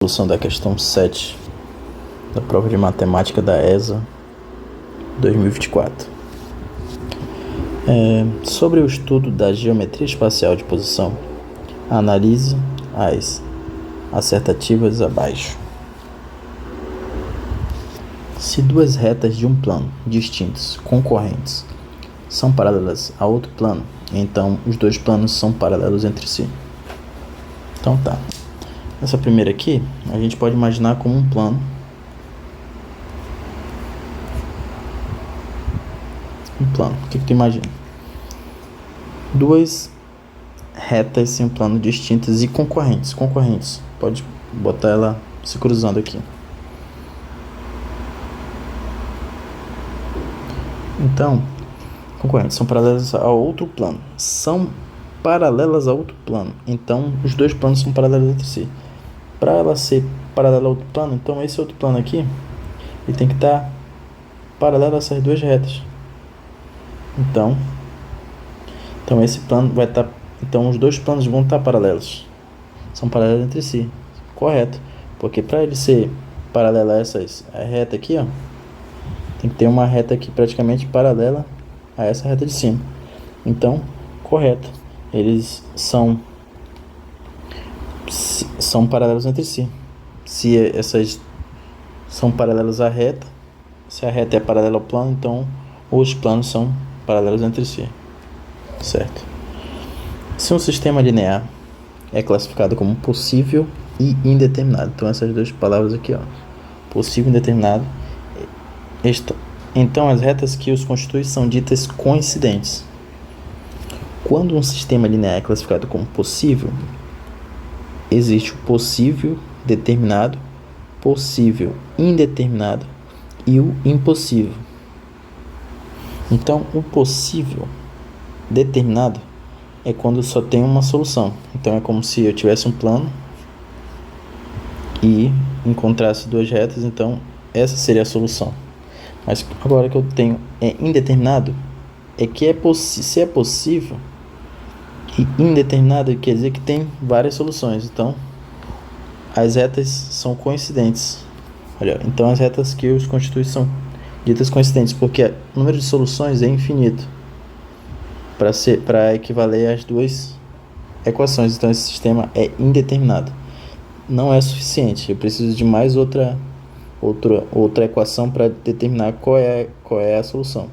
Solução da questão 7 da prova de matemática da ESA 2024. Sobre o estudo da geometria espacial de posição, analise as assertativas abaixo. Se duas retas de um plano distintos, concorrentes, são paralelas a outro plano, então os dois planos são paralelos entre si. Então tá. Essa primeira aqui, a gente pode imaginar como um plano. O que tu imagina? Duas retas em um plano distintas e concorrentes. Pode botar ela se cruzando aqui. Então, concorrentes são paralelas a outro plano. Então, os dois planos são paralelos entre si. Para ela ser paralela a outro plano, então esse outro plano aqui, ele tem que estar paralelo a essas duas retas. Então esse plano vai estar, então os dois planos vão estar paralelos. São paralelos entre si. Correto. Porque para ele ser paralelo a reta aqui, ó, tem que ter uma reta aqui praticamente paralela a essa reta de cima. Então, correto. Eles são paralelos entre si. Se essas são paralelas à reta, se a reta é paralela ao plano, então os planos são paralelos entre si. Certo? Se um sistema linear é classificado como possível e indeterminado, então essas duas palavras aqui, ó, possível e indeterminado, então as retas que os constituem são ditas coincidentes. Quando um sistema linear é classificado como possível, existe o possível determinado, possível indeterminado e o impossível. Então, o possível determinado é quando só tem uma solução. Então, é como se eu tivesse um plano e encontrasse duas retas, então essa seria a solução. Mas agora que eu tenho indeterminado, é que se é possível, e indeterminado quer dizer que tem várias soluções. Então, as retas são coincidentes. Olha, então as retas que os constituem são ditas coincidentes, porque o número de soluções é infinito para equivaler às duas equações. Então esse sistema é indeterminado. Não é suficiente. Eu preciso de mais outra equação para determinar qual é a solução.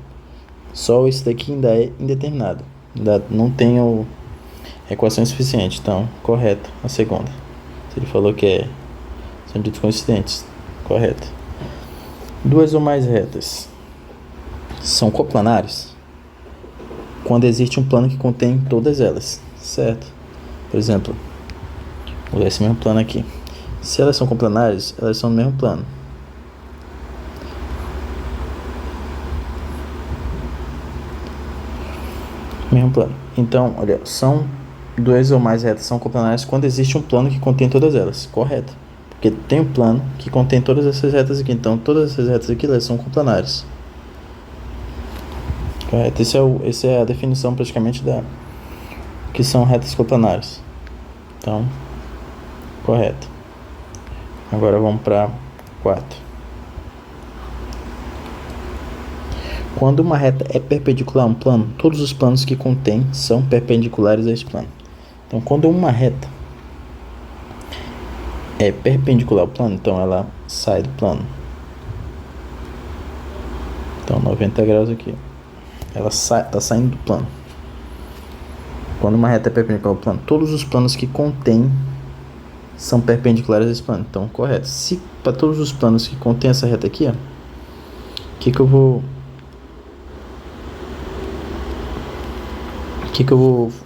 Só esse daqui ainda é indeterminado. Ainda não tenho equação suficiente. Então, correto, a segunda. Se ele falou que são ditos coincidentes, correto. Duas ou mais retas são coplanares quando existe um plano que contém todas elas, certo? Por exemplo, vou usar esse mesmo plano aqui. Se elas são coplanares, elas são no mesmo plano. Então, olha, são duas ou mais retas são coplanares quando existe um plano que contém todas elas, correto? Porque tem um plano que contém todas essas retas aqui, então todas essas retas aqui elas são coplanares. Correto? Essa é a definição praticamente que são retas coplanares. Então, correto. Agora vamos para 4. Quando uma reta é perpendicular a um plano, todos os planos que contém são perpendiculares a esse plano. Então, quando uma reta é perpendicular ao plano, então ela sai do plano. Então, 90 graus aqui. Ela está saindo do plano. Quando uma reta é perpendicular ao plano, todos os planos que contém são perpendiculares a esse plano. Então, correto. Se para todos os planos que contém essa reta aqui, ó,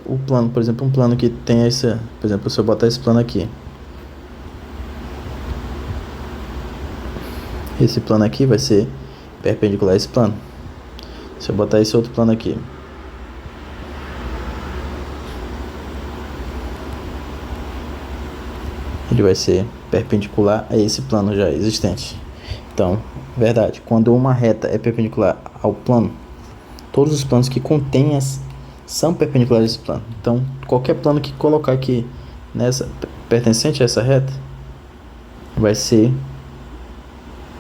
o plano, por exemplo, um plano que tem essa, por exemplo, se eu botar esse plano aqui, esse plano aqui vai ser perpendicular a esse plano. Se eu botar esse outro plano aqui, ele vai ser perpendicular a esse plano já existente. Então, verdade, quando uma reta é perpendicular ao plano, todos os planos que contêm são perpendiculares a esse plano. Então, qualquer plano que colocar aqui pertencente a essa reta, vai ser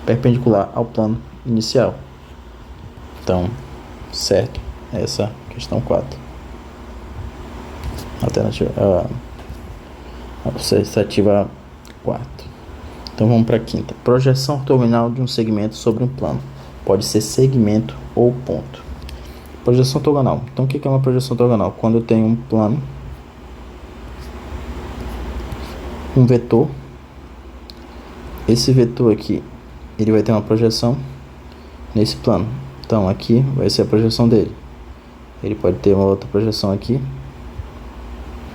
perpendicular ao plano inicial. Então, certo, essa é a questão 4. Alternativa a 4. Então vamos para a quinta. Projeção ortogonal de um segmento sobre um plano. Pode ser segmento ou ponto. Projeção ortogonal. Então o que é uma projeção ortogonal? Quando eu tenho um plano, um vetor, esse vetor aqui, ele vai ter uma projeção nesse plano. Então aqui vai ser a projeção dele. Ele pode ter uma outra projeção aqui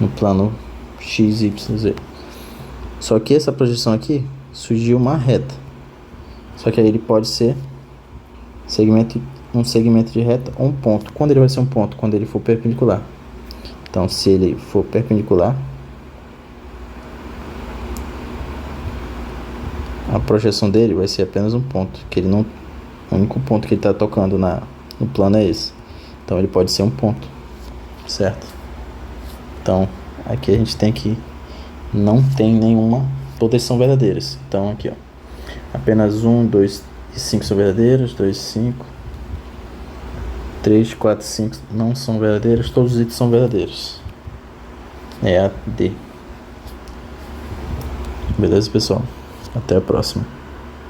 no plano x, y, z. Só que essa projeção aqui surgiu uma reta. Só que aí ele pode ser um segmento de reta ou um ponto. Quando ele vai ser um ponto? Quando ele for perpendicular. Então, se ele for perpendicular, a projeção dele vai ser apenas um ponto, que ele não, o único ponto que ele está tocando no plano é esse. Então, ele pode ser um ponto, certo? Então, aqui a gente tem que não tem nenhuma, todas são verdadeiras. Então aqui, ó, apenas 1, 2 e 5 são verdadeiras, 2, 5, 3, 4, 5 não são verdadeiras, todos os itens são verdadeiros. É a D. Beleza, pessoal? Até a próxima.